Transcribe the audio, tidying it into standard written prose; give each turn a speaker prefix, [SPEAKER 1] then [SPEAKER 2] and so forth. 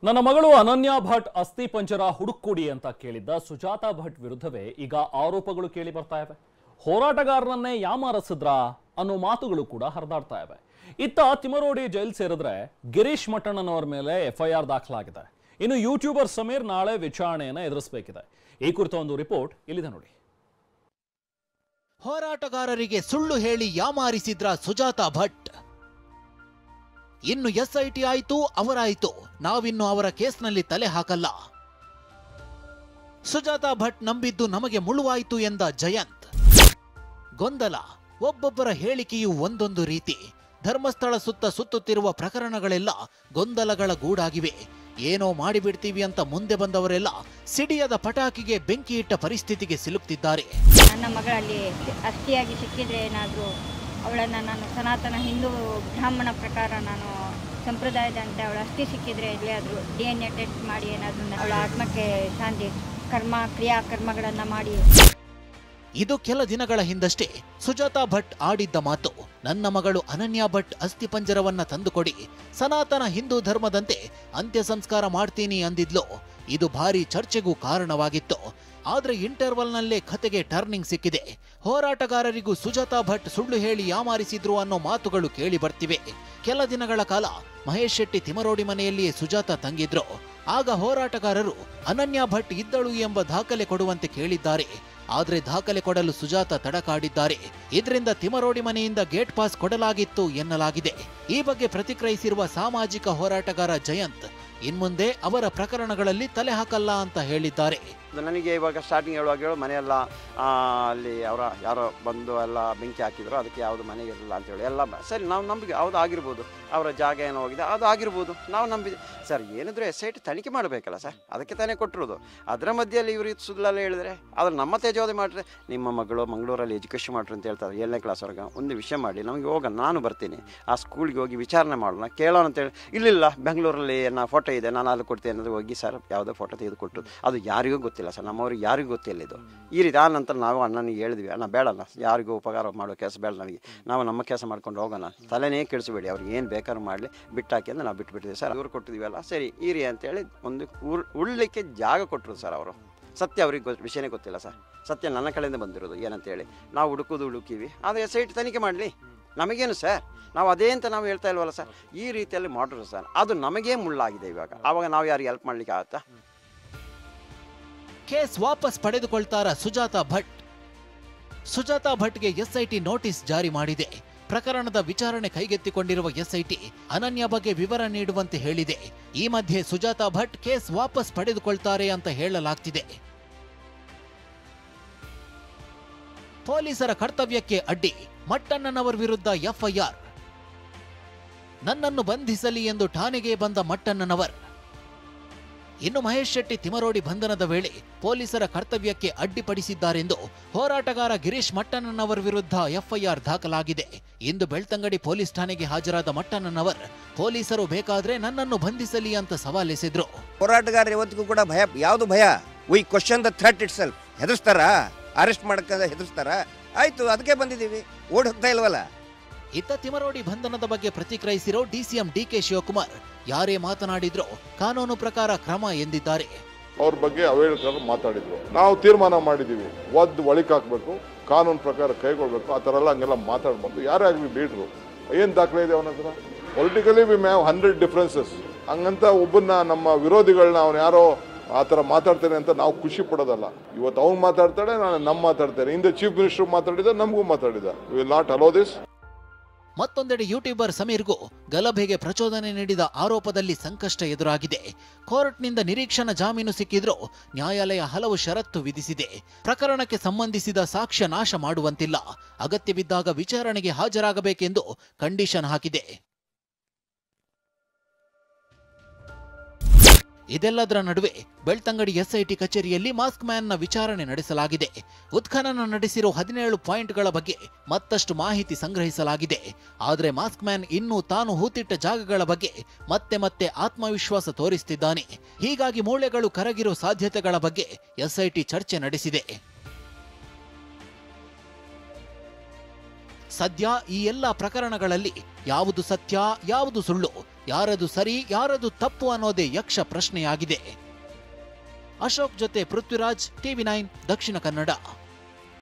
[SPEAKER 1] ನನ್ನ ಮಗಳು ಅನನ್ಯ ಭಟ್ ಅಸ್ಥಿ ಪಂಜರ ಹುಡುಕೊಡಿ ಅಂತ ಕೇಳಿದ್ದ ಸುಜಾತಾ ಭಟ್ ವಿರುದ್ಧವೇ ಈಗ ಆರೋಪಗಳು ಕೇಳಿ ಬರ್ತಾ ಇವೆ. ಹೋರಾಟಗಾರರನ್ನೇ ಯಾಮಾರಿಸಿದ್ರಾ ಅನ್ನೋ ಮಾತುಗಳು ಕೂಡ ಹರಿದಾಡ್ತಾ ಇವೆ. ಇತ್ತ ತಿಮರೋಡಿ ಜೈಲ್ ಸೇರಿದ್ರೆ ಗಿರೀಶ್ ಮಟ್ಟಣ್ಣನವರ ಮೇಲೆ ಎಫ್ಐಆರ್ ದಾಖಲಾಗಿದೆ. ಇನ್ನು ಯೂಟ್ಯೂಬರ್ ಸಮೀರ್ ನಾಳೆ ವಿಚಾರಣೆಯನ್ನು ಎದುರಿಸಬೇಕಿದೆ. ಈ ಕುರಿತ ಒಂದು ರಿಪೋರ್ಟ್ ಇಲ್ಲಿದೆ ನೋಡಿ.
[SPEAKER 2] ಹೋರಾಟಗಾರರಿಗೆ ಸುಳ್ಳು ಹೇಳಿ ಯಾಮಾರಿಸಿದ್ರ ಸುಜಾತಾ ಭಟ್. ಇನ್ನು ಎಸ್ಐಟಿ ಆಯ್ತು, ಅವರಾಯ್ತು, ನಾವಿನ್ನು ಅವರ ಕೇಸ್ನಲ್ಲಿ ತಲೆ ಹಾಕಲ್ಲ. ಸುಜಾತಾ ಭಟ್ ನಂಬಿದ್ದು ನಮಗೆ ಮುಳುವಾಯಿತು ಎಂದ ಜಯಂತ್. ಗೊಂದಲ, ಒಬ್ಬೊಬ್ಬರ ಹೇಳಿಕೆಯು ಒಂದೊಂದು ರೀತಿ. ಧರ್ಮಸ್ಥಳ ಸುತ್ತುತ್ತಿರುವ ಪ್ರಕರಣಗಳೆಲ್ಲ ಗೊಂದಲಗಳ ಗೂಡಾಗಿವೆ. ಏನೋ ಮಾಡಿಬಿಡ್ತೀವಿ ಅಂತ ಮುಂದೆ ಬಂದವರೆಲ್ಲ ಸಿಡಿಯದ ಪಟಾಕಿಗೆ ಬೆಂಕಿ ಇಟ್ಟ ಪರಿಸ್ಥಿತಿಗೆ ಸಿಲುಕ್ತಿದ್ದಾರೆ.
[SPEAKER 3] ನನ್ನ ಮಗಳಲ್ಲಿ ಅಸ್ಥಿಯಾಗಿ ಸಿಕ್ಕಿದ್ರೆ ಏನಾದರೂ ಅವಳನ್ನು ನಾನು ಸನಾತನ ಹಿಂದೂ ಬ್ರಾಹ್ಮಣ ಪ್ರಕಾರ ನಾನು ಸಂಪ್ರದಾಯದಂತೆ ಅವಳ ಅಸ್ಥಿ ಸಿಕ್ಕಿದ್ರೆ ಎಲ್ಲಿಯಾದರೂ DNA ಟೆಸ್ಟ್ ಮಾಡಿ ಏನಾದರೂ ಅವಳ ಆತ್ಮಕ್ಕೆ ಶಾಂತಿ ಕ್ರಿಯಾಕರ್ಮಗಳನ್ನು ಮಾಡಿ.
[SPEAKER 2] ಇದು ಕೆಲ ದಿನಗಳ ಹಿಂದಷ್ಟೇ ಸುಜಾತಾ ಭಟ್ ಆಡಿದ್ದ ಮಾತು. ನನ್ನ ಮಗಳು ಅನನ್ಯ ಭಟ್ ಅಸ್ಥಿಪಂಜರವನ್ನ ತಂದುಕೊಡಿ, ಸನಾತನ ಹಿಂದೂ ಧರ್ಮದಂತೆ ಅಂತ್ಯ ಸಂಸ್ಕಾರ ಮಾಡ್ತೀನಿ ಅಂದಿದ್ಲು. ಇದು ಭಾರಿ ಚರ್ಚೆಗೂ ಕಾರಣವಾಗಿತ್ತು. ಆದ್ರೆ ಇಂಟರ್ವಲ್ನಲ್ಲೇ ಕತೆಗೆ ಟರ್ನಿಂಗ್ ಸಿಕ್ಕಿದೆ. ಹೋರಾಟಗಾರರಿಗೂ ಸುಜಾತಾ ಭಟ್ ಸುಳ್ಳು ಹೇಳಿ ಯಾಮಾರಿಸಿದ್ರು ಅನ್ನೋ ಮಾತುಗಳು ಕೇಳಿ ಬರ್ತಿವೆ. ಕೆಲ ದಿನಗಳ ಕಾಲ ಮಹೇಶ್ ಶೆಟ್ಟಿ ತಿಮರೋಡಿ ಮನೆಯಲ್ಲಿಯೇ ಸುಜಾತಾ ತಂಗಿದ್ರು. ಆಗ ಹೋರಾಟಗಾರರು ಅನನ್ಯ ಭಟ್ ಇದ್ದಳು ಎಂಬ ದಾಖಲೆ ಕೊಡುವಂತೆ ಕೇಳಿದ್ದಾರೆ. ಆದ್ರೆ ದಾಖಲೆ ಕೊಡಲು ಸುಜಾತಾ ತಡಕಾಡಿದ್ದಾರೆ. ಇದರಿಂದ ತಿಮರೋಡಿ ಮನೆಯಿಂದ ಗೇಟ್ ಪಾಸ್ ಕೊಡಲಾಗಿತ್ತು ಎನ್ನಲಾಗಿದೆ. ಈ ಬಗ್ಗೆ ಪ್ರತಿಕ್ರಿಯಿಸಿರುವ ಸಾಮಾಜಿಕ ಹೋರಾಟಗಾರ ಜಯಂತ್, ಇನ್ಮುಂದೆ ಅವರ ಪ್ರಕರಣಗಳಲ್ಲಿ ತಲೆ ಹಾಕಲ್ಲ ಅಂತ ಹೇಳಿದ್ದಾರೆ.
[SPEAKER 4] ನನಗೆ ಇವಾಗ ಸ್ಟಾರ್ಟಿಂಗ್ ಹೇಳುವಾಗ ಮನೆಯೆಲ್ಲ ಅಲ್ಲಿ ಅವರ ಯಾರೋ ಬಂದು ಎಲ್ಲ ಬೆಂಕಿ ಹಾಕಿದ್ರು, ಅದಕ್ಕೆ ಯಾವುದು ಮನೆ ಇರಲಿಲ್ಲ ಅಂತೇಳಿ ಎಲ್ಲ ಸರಿ ನಾವು ನಂಬಿಕೆ ಯಾವುದು ಆಗಿರ್ಬೋದು, ಅವರ ಜಾಗ ಏನೋ ಹೋಗಿದೆ ಅದು ಆಗಿರ್ಬೋದು, ನಾವು ನಂಬಿದೆ ಸರ್. ಏನಿದ್ರು SIT ತನಿಖೆ ಮಾಡಬೇಕಲ್ಲ ಸರ್, ಅದಕ್ಕೆ ತಾನೇ ಕೊಟ್ಟಿರೋದು. ಅದರ ಮಧ್ಯದಲ್ಲಿ ಇವರು ಸುಳ್ಳಲ್ಲ ಹೇಳಿದ್ರೆ ಅದ್ರ ನಮ್ಮ ತೇಜೋದೆ ಮಾಡಿದ್ರೆ ನಿಮ್ಮ ಮಗಳು ಮಂಗಳೂರಲ್ಲಿ ಎಜುಕೇಷನ್ ಮಾಡ್ರಿ ಅಂತ ಹೇಳ್ತಾರೆ 7ನೇ ಕ್ಲಾಸ್ವರೆಗೆ. ಒಂದು ವಿಷಯ ಮಾಡಿ ನಮಗೆ ಹೋಗೋಣ, ನಾನು ಬರ್ತೀನಿ ಆ ಸ್ಕೂಲ್ಗೆ ಹೋಗಿ ವಿಚಾರಣೆ ಮಾಡೋಣ ಕೇಳೋಣ ಅಂತೇಳಿ. ಇಲ್ಲ ಬೆಂಗಳೂರಲ್ಲಿ ನನ್ನ ಫೋಟೋ ಇದೆ ನಾನು ಅಲ್ಲಿ ಕೊಡ್ತೀನಿ ಅನ್ನೋದು ಹೋಗಿ ಸರ್ ಯಾವುದೋ ಫೋಟೋ ತೆಗೆದು ಕೊಟ್ಟರು. ಅದು ಯಾರಿಗೂ ಗೊತ್ತಿಲ್ಲ ಸರ್, ನಮ್ಮವ್ರಿಗೆ ಯಾರಿಗೂ ಗೊತ್ತಿಲ್ಲ ಇದು. ಈ ರೀತಿ ಆ ನಂತರ ನಾವು ಅಣ್ಣನಿಗೆ ಹೇಳಿದ್ವಿ, ಅಣ್ಣ ಬೇಡಲ್ಲ, ಯಾರಿಗೂ ಉಪಕಾರ ಮಾಡೋ ಕೆಲಸ ಬೇಡ ನನಗೆ, ನಾವು ನಮ್ಮ ಕೆಲಸ ಮಾಡ್ಕೊಂಡು ಹೋಗೋಣ, ತಲೆನೇ ಕೆಡಿಸಬೇಡಿ, ಅವ್ರಿಗೆ ಏನು ಬೇಕಾದ್ರೂ ಮಾಡಲಿ, ಬಿಟ್ಟಾಕಿ ಅಂತ ನಾವು ಬಿಟ್ಬಿಟ್ಟಿದ್ದೀವಿ ಸರ್. ಇವ್ರು ಕೊಟ್ಟಿದ್ದೀವಲ್ಲ ಸರಿ ಇರಿ ಅಂತೇಳಿ ಒಂದು ಉಳ್ಳಿಕ್ಕೆ ಜಾಗ ಕೊಟ್ಟರು ಸರ್ ಅವರು. ಸತ್ಯ ಅವ್ರಿಗೆ ವಿಷಯನೇ ಗೊತ್ತಿಲ್ಲ ಸರ್, ಸತ್ಯ ನನ್ನ ಕಡೆಯಿಂದ ಬಂದಿರೋದು ಏನಂತೇಳಿ ನಾವು ಹುಡುಕೀವಿ. ಆದರೆ SIT ತನಿಖೆ ಮಾಡಲಿ, ನಮಗೇನು ಸರ್, ನಾವು ಅದೇ ಅಂತ ನಾವು ಹೇಳ್ತಾ ಇಲ್ವಲ್ಲ ಸರ್. ಈ ರೀತಿಯಲ್ಲಿ ಮಾಡಿದ್ರು ಸರ್, ಅದು ನಮಗೇ ಮುಳ್ಳಾಗಿದೆ ಇವಾಗ. ಆವಾಗ ನಾವು ಯಾರಿಗೆ ಹೆಲ್ಪ್ ಮಾಡಲಿಕ್ಕೆ ಆಗುತ್ತಾ?
[SPEAKER 2] ಕೇಸ್ ವಾಪಸ್ ಪಡೆದುಕೊಳ್ತಾರ ಸುಜಾತಾ ಭಟ್. ಸುಜಾತಾ ಭಟ್ಗೆ SIT ನೋಟಿಸ್ ಜಾರಿ ಮಾಡಿದೆ. ಪ್ರಕರಣದ ವಿಚಾರಣೆ ಕೈಗೆತ್ತಿಕೊಂಡಿರುವ SIT ಅನನ್ಯ ಬಗ್ಗೆ ವಿವರ ನೀಡುವಂತೆ ಹೇಳಿದೆ. ಈ ಮಧ್ಯೆ ಸುಜಾತಾ ಭಟ್ ಕೇಸ್ ವಾಪಸ್ ಪಡೆದುಕೊಳ್ತಾರೆ ಅಂತ ಹೇಳಲಾಗ್ತಿದೆ. ಪೊಲೀಸರ ಕರ್ತವ್ಯಕ್ಕೆ ಅಡ್ಡಿ, ಮಟ್ಟಣ್ಣನವರ ವಿರುದ್ಧ FIR. ನನ್ನನ್ನು ಬಂಧಿಸಲಿ ಎಂದು ಠಾಣೆಗೆ ಬಂದ ಮಟ್ಟಣ್ಣನವರ್. ಇನ್ನು ಮಹೇಶ್ ಶೆಟ್ಟಿ ತಿಮರೋಡಿ ಬಂಧನದ ವೇಳೆ ಪೊಲೀಸರ ಕರ್ತವ್ಯಕ್ಕೆ ಅಡ್ಡಿಪಡಿಸಿದ್ದಾರೆಂದು ಹೋರಾಟಗಾರ ಗಿರೀಶ್ ಮಟ್ಟಣ್ಣನವರ ವಿರುದ್ಧ FIR ದಾಖಲಾಗಿದೆ. ಇಂದು ಬೆಳ್ತಂಗಡಿ ಪೊಲೀಸ್ ಠಾಣೆಗೆ ಹಾಜರಾದ ಮಟ್ಟಣ್ಣನವರ್, ಪೊಲೀಸರು ಬೇಕಾದ್ರೆ ನನ್ನನ್ನು ಬಂಧಿಸಲಿ ಅಂತ ಸವಾಲೆಸೆದ್ರು.
[SPEAKER 5] ಹೋರಾಟಗಾರ ಇವತ್ತಿಗೂ ಕೂಡ ಭಯ, ಯಾವುದು ಭಯ? We question the threat itself. ಹೆದರ್ಸ್ತಾರ, ಅರೆಸ್ಟ್ ಮಾಡಕ ಹೆದರ್ಸ್ತಾರ, ಆಯ್ತು ಅದಕ್ಕೆ ಬಂದಿದ್ದೀವಿ, ಓಡ್ ಹೋಗ್ತಾ ಇಲ್ವಲ್ಲ.
[SPEAKER 2] ಇತ್ತ ತಿಮರೋಡಿ ಬಂಧನದ ಬಗ್ಗೆ ಪ್ರತಿಕ್ರಿಯಿಸಿರೋ DCM DK ಶಿವಕುಮಾರ್, ಯಾರೇ ಮಾತನಾಡಿದ್ರೋ ಕಾನೂನು ಪ್ರಕಾರ ಕ್ರಮ ಎಂದಿದ್ದಾರೆ.
[SPEAKER 6] ಅವ್ರ ಬಗ್ಗೆ ಅವೇಳಕರು ಮಾತಾಡಿದ್ರು, ನಾವು ತೀರ್ಮಾನ ಮಾಡಿದೀವಿ, ಒಳಿಕ್ ಹಾಕ್ಬೇಕು, ಕಾನೂನು ಪ್ರಕಾರ ಕೈಗೊಳ್ಬೇಕು, ಆ ಥರ ಎಲ್ಲ ಹಂಗೆಲ್ಲ ಮಾತಾಡ್ಬಾರ್ದು. ಯಾರೇ ಆಗಲಿ ಲೀಡ್ರು, ಏನು ದಾಖಲೆ ಇದೆ ಅವನ ಹತ್ರ? Politically we may've 100 differences. ಹಂಗಂತ ಒಬ್ಬನ್ನ ನಮ್ಮ ವಿರೋಧಿಗಳನ್ನ ಅವ್ನು ಯಾರೋ ಆ ಥರ ಮಾತಾಡ್ತಾನೆ ಅಂತ ನಾವು ಖುಷಿ ಪಡೋದಲ್ಲ. ಇವತ್ತು ಅವ್ನು ಮಾತಾಡ್ತಾಳೆ, ನಾನು ನಮ್ಮ ಮಾತಾಡ್ತೇನೆ. ಹಿಂದೆ ಚೀಫ್ ಮಿನಿಸ್ಟರ್ ಮಾತಾಡಿದ, ನಮಗೂ ಮಾತಾಡಿದ. We will not allow this.
[SPEAKER 2] ಮತ್ತೊಂದೆಡೆ ಯೂಟ್ಯೂಬರ್ ಸಮೀರ್ಗೂ ಗಲಭೆಗೆ ಪ್ರಚೋದನೆ ನೀಡಿದ ಆರೋಪದಲ್ಲಿ ಸಂಕಷ್ಟ ಎದುರಾಗಿದೆ. ಕೋರ್ಟ್ನಿಂದ ನಿರೀಕ್ಷಣಾ ಜಾಮೀನು ಸಿಕ್ಕಿದ್ರೂ ನ್ಯಾಯಾಲಯ ಹಲವು ಷರತ್ತು ವಿಧಿಸಿದೆ. ಪ್ರಕರಣಕ್ಕೆ ಸಂಬಂಧಿಸಿದ ಸಾಕ್ಷ್ಯ ನಾಶ ಮಾಡುವಂತಿಲ್ಲ, ಅಗತ್ಯವಿದ್ದಾಗ ವಿಚಾರಣೆಗೆ ಹಾಜರಾಗಬೇಕೆಂದು ಕಂಡೀಷನ್ ಹಾಕಿದೆ. ಇದೆಲ್ಲದರ ನಡುವೆ ಬೆಳ್ತಂಗಡಿ SIT ಕಚೇರಿಯಲ್ಲಿ ಮಾಸ್ಕ್ ಮ್ಯಾನ್ನ ವಿಚಾರಣೆ ನಡೆಸಲಾಗಿದೆ. ಉತ್ಖನನ ನಡೆಸಿರೋ 17 ಪಾಯಿಂಟ್ಗಳ ಬಗ್ಗೆ ಮತ್ತಷ್ಟು ಮಾಹಿತಿ ಸಂಗ್ರಹಿಸಲಾಗಿದೆ. ಆದರೆ ಮಾಸ್ಕ್ ಮ್ಯಾನ್ ಇನ್ನೂ ತಾನು ಹೂತಿಟ್ಟ ಜಾಗಗಳ ಬಗ್ಗೆ ಮತ್ತೆ ಆತ್ಮವಿಶ್ವಾಸ ತೋರಿಸುತ್ತಿದ್ದಾನೆ. ಹೀಗಾಗಿ ಮೂಳೆಗಳು ಕರಗಿರೋ ಸಾಧ್ಯತೆಗಳ ಬಗ್ಗೆ SIT ಚರ್ಚೆ ನಡೆಸಿದೆ. ಸದ್ಯ ಈ ಎಲ್ಲ ಪ್ರಕರಣಗಳಲ್ಲಿ ಯಾವುದು ಸತ್ಯ ಯಾವುದು ಸುಳ್ಳು, ಯಾರದು ಸರಿ ಯಾರದು ತಪ್ಪು ಅನ್ನೋದೇ ಯಕ್ಷ ಪ್ರಶ್ನೆಯಾಗಿದೆ. ಅಶೋಕ್ ಜೊತೆ ಪೃಥ್ವಿರಾಜ್, TV9 ದಕ್ಷಿಣ ಕನ್ನಡ.